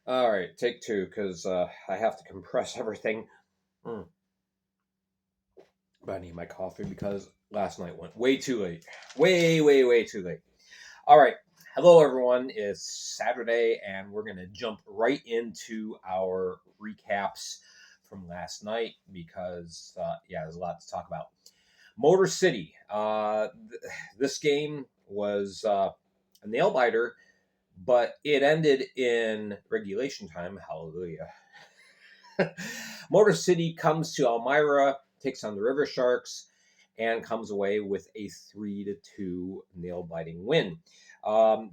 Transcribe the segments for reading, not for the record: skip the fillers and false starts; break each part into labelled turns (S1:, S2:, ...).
S1: All right, take two, because I have to compress everything. Mm. But I need my coffee because last night went way too late. Way, way, way too late. All right. Hello, everyone. It's Saturday, and we're going to jump right into our recaps from last night because, there's a lot to talk about. Motor City. This game was a nail biter, but it ended in regulation time. Hallelujah. Motor City comes to Elmira, takes on the River Sharks, and comes away with a 3-2 nail biting win. Um,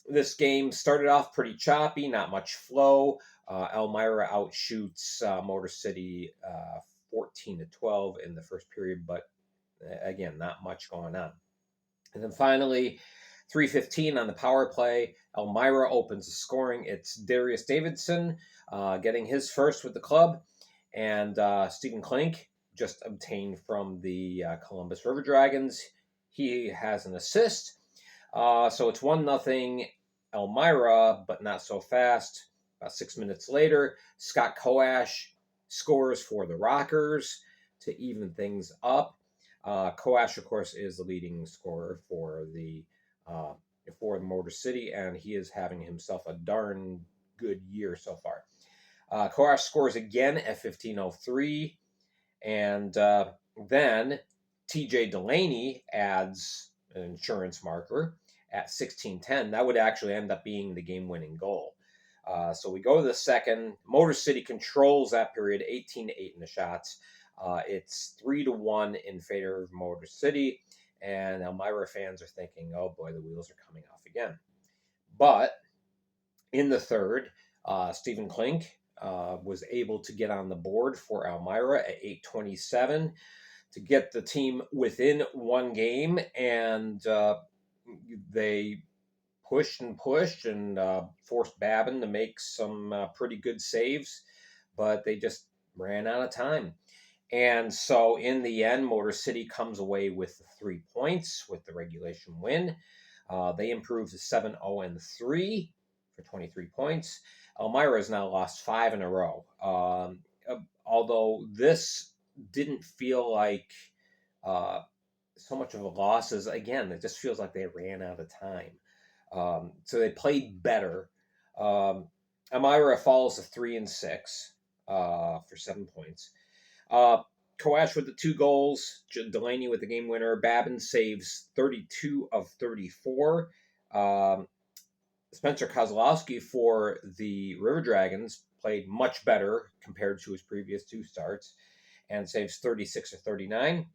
S1: this game started off pretty choppy, not much flow. Elmira outshoots Motor City 14-12 in the first period, but again, not much going on. And then finally, 3:15 on the power play, Elmira opens the scoring. It's Darius Davidson getting his first with the club, and Stephen Klink just obtained from the Columbus River Dragons. He has an assist. So it's 1-0 Elmira, but not so fast. About 6 minutes later, Scott Koash scores for the Rockers to even things up. Koash, of course, is the leading scorer uh, for the Motor City, and he is having himself a darn good year so far. Koash scores again at 15:03, and then TJ Delaney adds an insurance marker at 16:10. That would actually end up being the game-winning goal. So we go to the second. Motor City controls that period, 18-8 in the shots. It's 3-1 in favor of Motor City, and Elmira fans are thinking, "Oh boy, the wheels are coming off again." But in the third, Stephen Klink was able to get on the board for Elmira at 8:27 to get the team within one game, and they pushed and forced Babin to make some pretty good saves, but they just ran out of time. And so in the end, Motor City comes away with the 3 points with the regulation win. They improve to 7-0-3 for 23 points. Elmira has now lost 5 in a row. Although this didn't feel like so much of a loss as, again, it just feels like they ran out of time. So they played better. Elmira falls to 3-6 for 7 points. Koash with the 2 goals, Delaney with the game winner. Babin saves 32 of 34. Spencer Kozlowski for the River Dragons played much better compared to his previous 2 starts and saves 36 of 39.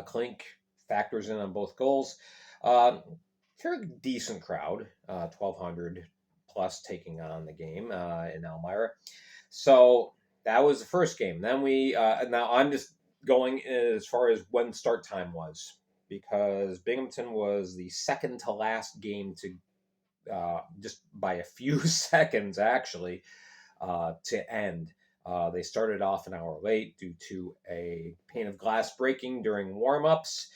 S1: Klink factors in on both goals. Fairly decent crowd, 1,200 plus taking on the game in Elmira. So that was the first game. Then now I'm just going as far as when start time was, because Binghamton was the second to last game to just by a few seconds actually to end. They started off an hour late due to a pane of glass breaking during warm-ups.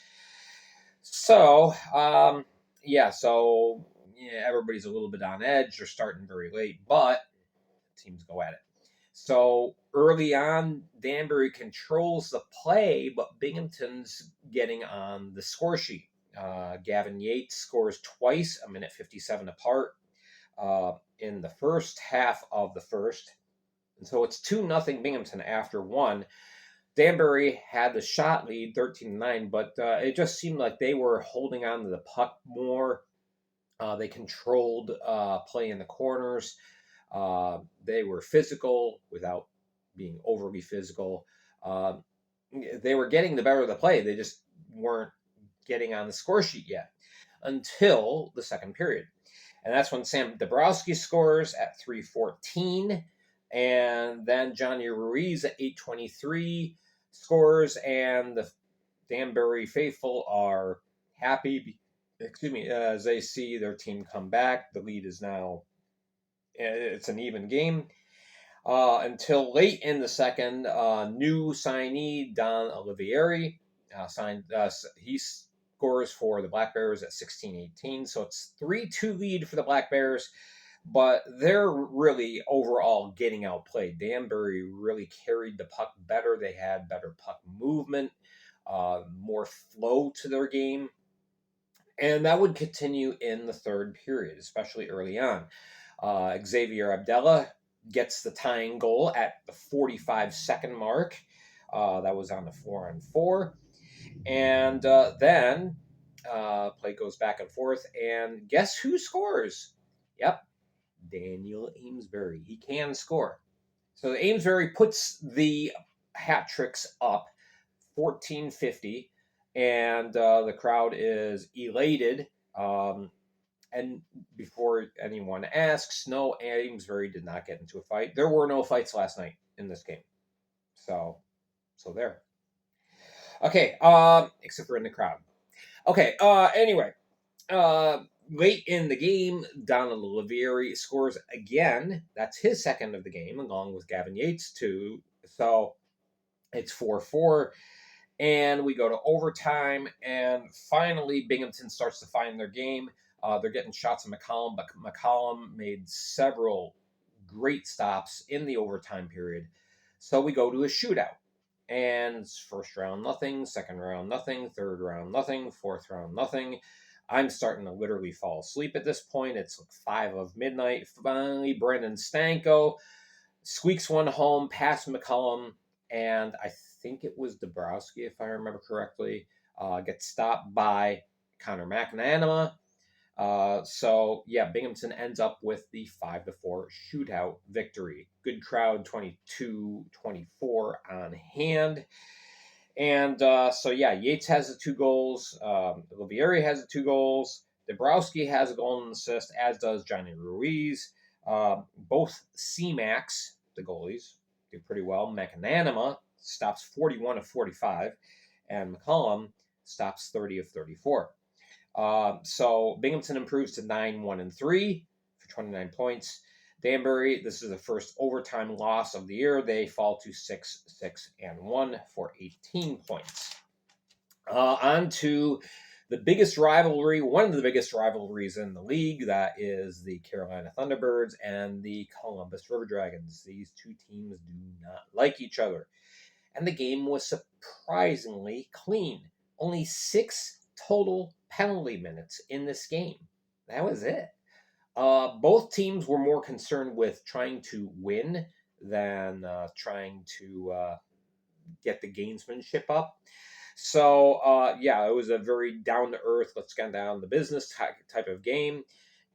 S1: So, everybody's a little bit on edge. They're starting very late, but teams go at it. So early on, Danbury controls the play, but Binghamton's getting on the score sheet. Gavin Yates scores twice, a minute 57 apart, in the first half of the first. And so it's 2-0 Binghamton after one. Danbury had the shot lead 13-9, but it just seemed like they were holding on to the puck more. They controlled play in the corners. They were physical without being overly physical. They were getting the better of the play. They just weren't getting on the score sheet yet until the second period. And that's when Sam Dabrowski scores at 3:14. And then Johnny Ruiz at 8:23 scores. And the Danbury faithful are happy, as they see their team come back. The lead is now, it's an even game. Until late in the second, new signee Don Olivieri he scores for the Black Bears at 16:18. So it's 3-2 lead for the Black Bears. but they're really overall getting outplayed. Danbury really carried the puck better. They had better puck movement, more flow to their game. And that would continue in the third period, especially early on. Xavier Abdella gets the tying goal at the 45-second mark. That was on the 4-on-4. And then play goes back and forth. And guess who scores? Yep, Daniel Amesbury. He can score. So Amesbury puts the hat tricks up 1450, and the crowd is elated. And before anyone asks, no, Amesbury did not get into a fight. There were no fights last night in this game. So there. Okay, except for in the crowd. Okay, anyway, late in the game, Donald Lavieri scores again. That's his second of the game, along with Gavin Yates, too. So it's 4-4. And we go to overtime, and finally Binghamton starts to find their game. They're getting shots of McCollum, but McCollum made several great stops in the overtime period. So we go to a shootout. And first round, nothing. Second round, nothing. Third round, nothing. Fourth round, nothing. I'm starting to literally fall asleep at this point. It's like 5 of midnight. Finally, Brendan Stanko squeaks one home past McCollum, and I think it was Dabrowski, if I remember correctly, gets stopped by Connor McNamara. So Binghamton ends up with the 5-4 shootout victory. Good crowd, 22-24 on hand. And Yates has the 2 goals. Lavieri has the 2 goals. Dabrowski has a goal and assist, as does Johnny Ruiz. Both C-Max, the goalies, do pretty well. McNamara stops 41 of 45, and McCollum stops 30 of 34. So Binghamton improves to 9-1-3 for 29 points. Danbury, this is the first overtime loss of the year. They fall to 6-6-1 for 18 points. On to the biggest rivalry, one of the biggest rivalries in the league, that is the Carolina Thunderbirds and the Columbus River Dragons. These two teams do not like each other. And the game was surprisingly clean. Only 6 total penalty minutes in this game. That was it. Both teams were more concerned with trying to win than trying to get the gamesmanship up. So, it was a very down-to-earth, let's get down to business type of game.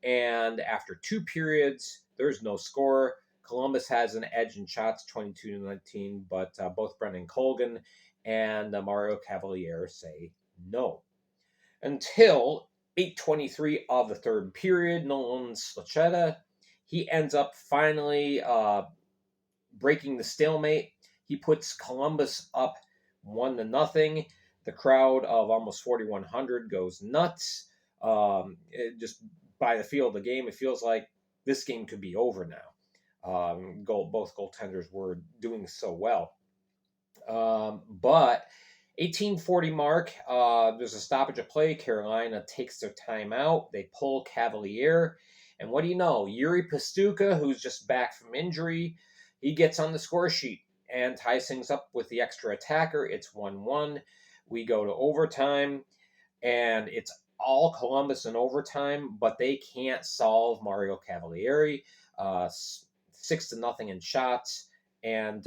S1: And after 2 periods, there's no score. Columbus has an edge in shots, 22-19, but both Brendan Colgan and Mario Cavaliere say no. Until 8:23 of the third period, Nolan Slacheta, he ends up finally breaking the stalemate. He puts Columbus up 1-0. The crowd of almost 4,100 goes nuts. Just by the feel of the game, it feels like this game could be over now. Both goaltenders were doing so well. But 1840 mark, there's a stoppage of play. Carolina takes their time out. They pull Cavaliere. And what do you know? Yuri Pastuka, who's just back from injury, he gets on the score sheet and ties things up with the extra attacker. It's 1-1. We go to overtime, and it's all Columbus in overtime, but they can't solve Mario Cavaliere. 6-0 in shots, and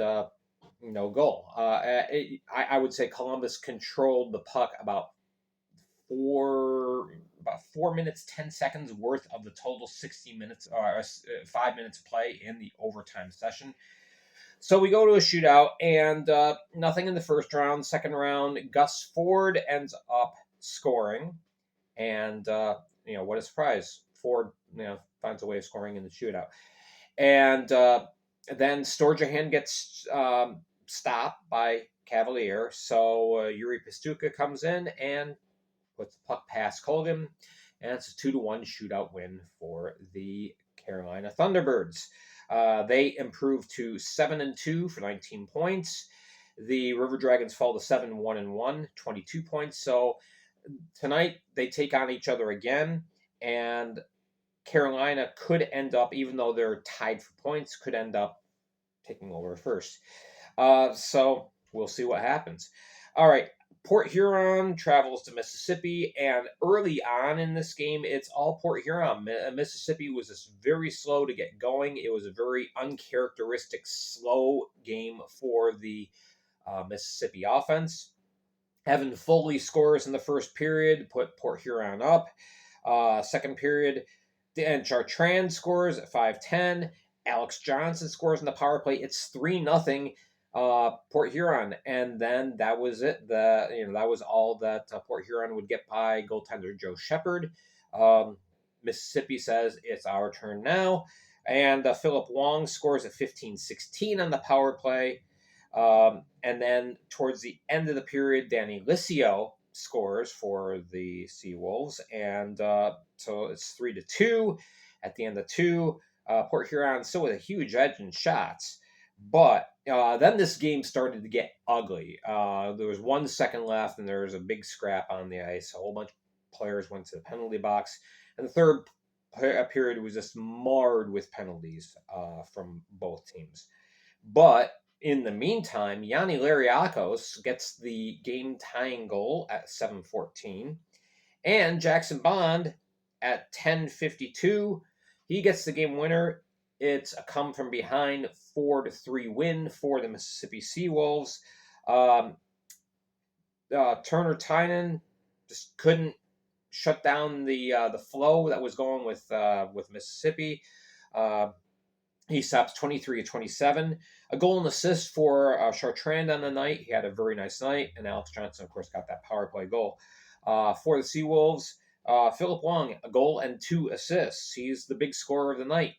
S1: no goal. I would say Columbus controlled the puck about 4 minutes 10 seconds worth of the total 60 minutes or 5 minutes of play in the overtime session. So we go to a shootout, and nothing in the first round. Second round, Gus Ford ends up scoring, and what a surprise! Ford finds a way of scoring in the shootout, and then Sturgeon gets stopped by Cavaliere. So Yuri Pastuka comes in and puts the puck past Colgan, and it's a 2-1 shootout win for the Carolina Thunderbirds. They improve to 7-2 for 19 points. The River Dragons fall to 7-1-1, 22 points. So tonight they take on each other again, and Carolina could end up, even though they're tied for points, could end up taking over first. So we'll see what happens. All right. Port Huron travels to Mississippi, and early on in this game, it's all Port Huron. Mississippi was just very slow to get going. It was a very uncharacteristic, slow game for the Mississippi offense. Evan Foley scores in the first period, put Port Huron up. Second period, and Chartrand scores at 5:10. Alex Johnson scores in the power play. It's 3-0 Port Huron, and then that was it. That was all that Port Huron would get by goaltender Joe Shepard. Mississippi says it's our turn now, and Philip Wong scores at 15:16 on the power play. And then towards the end of the period, Danny Licio scores for the Seawolves, and so it's 3-2 at the end of two. Port Huron still with a huge edge in shots, but then this game started to get ugly. There was 1 second left, and there was a big scrap on the ice. A whole bunch of players went to the penalty box, and the third period was just marred with penalties from both teams. But in the meantime, Yanni Lariakos gets the game-tying goal at 7:14, and Jackson Bond at 10:52, he gets the game winner. It's a come-from-behind 4-3 win for the Mississippi Seawolves. Turner Tynan just couldn't shut down the flow that was going with Mississippi. He stops 23-27. A goal and assist for Chartrand on the night. He had a very nice night, and Alex Johnson, of course, got that power play goal. For the Seawolves, Philip Wong, a goal and 2 assists. He's the big scorer of the night.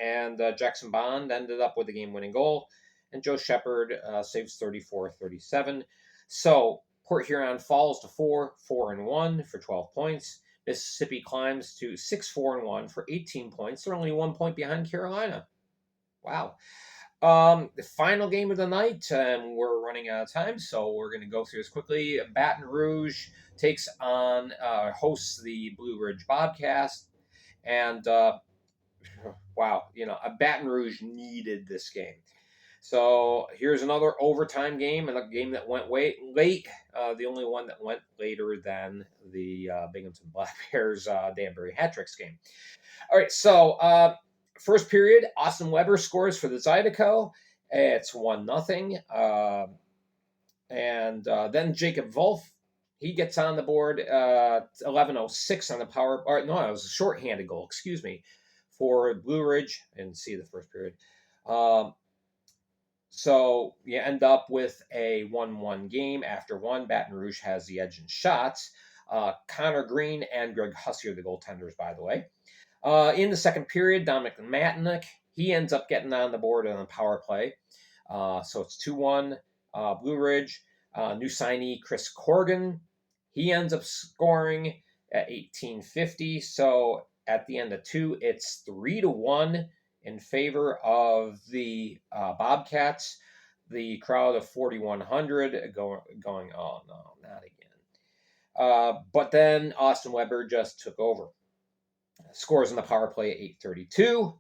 S1: And Jackson Bond ended up with the game-winning goal, and Joe Shepard saves 34-37. So Port Huron falls to 4-1 for 12 points. Mississippi climbs to 6-4-1 for 18 points. They're only 1 point behind Carolina. Wow. The final game of the night, and we're running out of time, so we're going to go through this quickly. Baton Rouge takes on, hosts the Blue Ridge Bobcats, and wow, Baton Rouge needed this game. So here's another overtime game, and a game that went late. The only one that went later than the Binghamton Black Bears Danbury Hat-Tricks game. All right, so first period, Austin Weber scores for the Zydeco. It's 1-0. And then Jacob Wolf, he gets on the board 11:06 on the power. Or no, it was a shorthanded goal. Excuse me, for Blue Ridge. I didn't see the first period. So you end up with a 1-1 game. After one, Baton Rouge has the edge in shots. Connor Green and Greg Hussey are the goaltenders, by the way. In the second period, Dominic Matanik, he ends up getting on the board on the power play. So it's 2-1 Blue Ridge. New signee Chris Corrigan, he ends up scoring at 18:50. So at the end of two, it's 3-1 in favor of the Bobcats. The crowd of 4,100 going, oh no, not again. But then Austin Weber just took over. Scores in the power play at 8:32.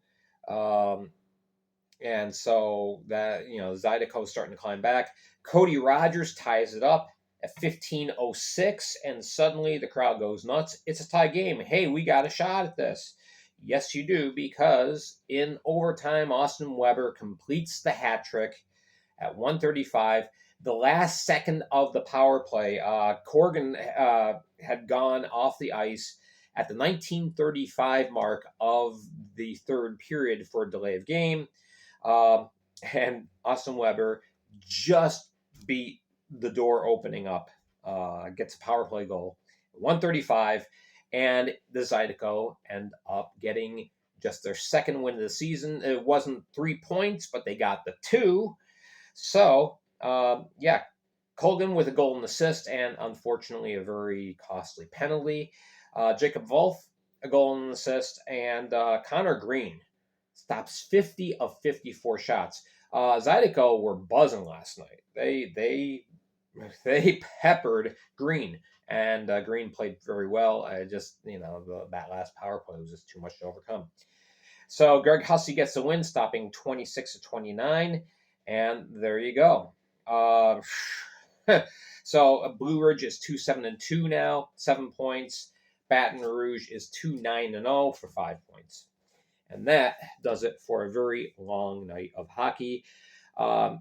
S1: And so that, Zydeco's starting to climb back. Cody Rogers ties it up at 15:06, and suddenly the crowd goes nuts. It's a tie game. Hey, we got a shot at this. Yes, you do, because in overtime, Austin Weber completes the hat trick at 1:35. The last second of the power play, Corrigan had gone off the ice at the 19:35 mark of the third period for a delay of game. And Austin Weber just beat the door opening up, gets a power play goal, 1:35, and the Zydeco end up getting just their second win of the season. It wasn't 3 points, but they got the 2. So, Colgan with a goal and assist, and unfortunately a very costly penalty. Jacob Wolf, a goal and assist, and Connor Green stops 50 of 54 shots. Zydeco were buzzing last night. They peppered Green And Green played very well. I just, that last power play was just too much to overcome. So Greg Hussey gets the win, stopping 26-29. And there you go. Uh, so Blue Ridge is 2-7-2 now, 7 points. Baton Rouge is 2-9-0 for 5 points. And that does it for a very long night of hockey. Um,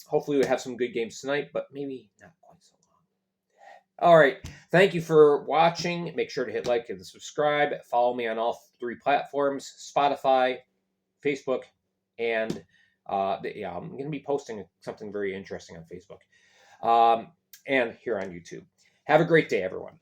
S1: hopefully we have some good games tonight, but maybe not quite so long. All right. Thank you for watching. Make sure to hit like and subscribe. Follow me on all 3 platforms, Spotify, Facebook, and I'm going to be posting something very interesting on Facebook and here on YouTube. Have a great day, everyone.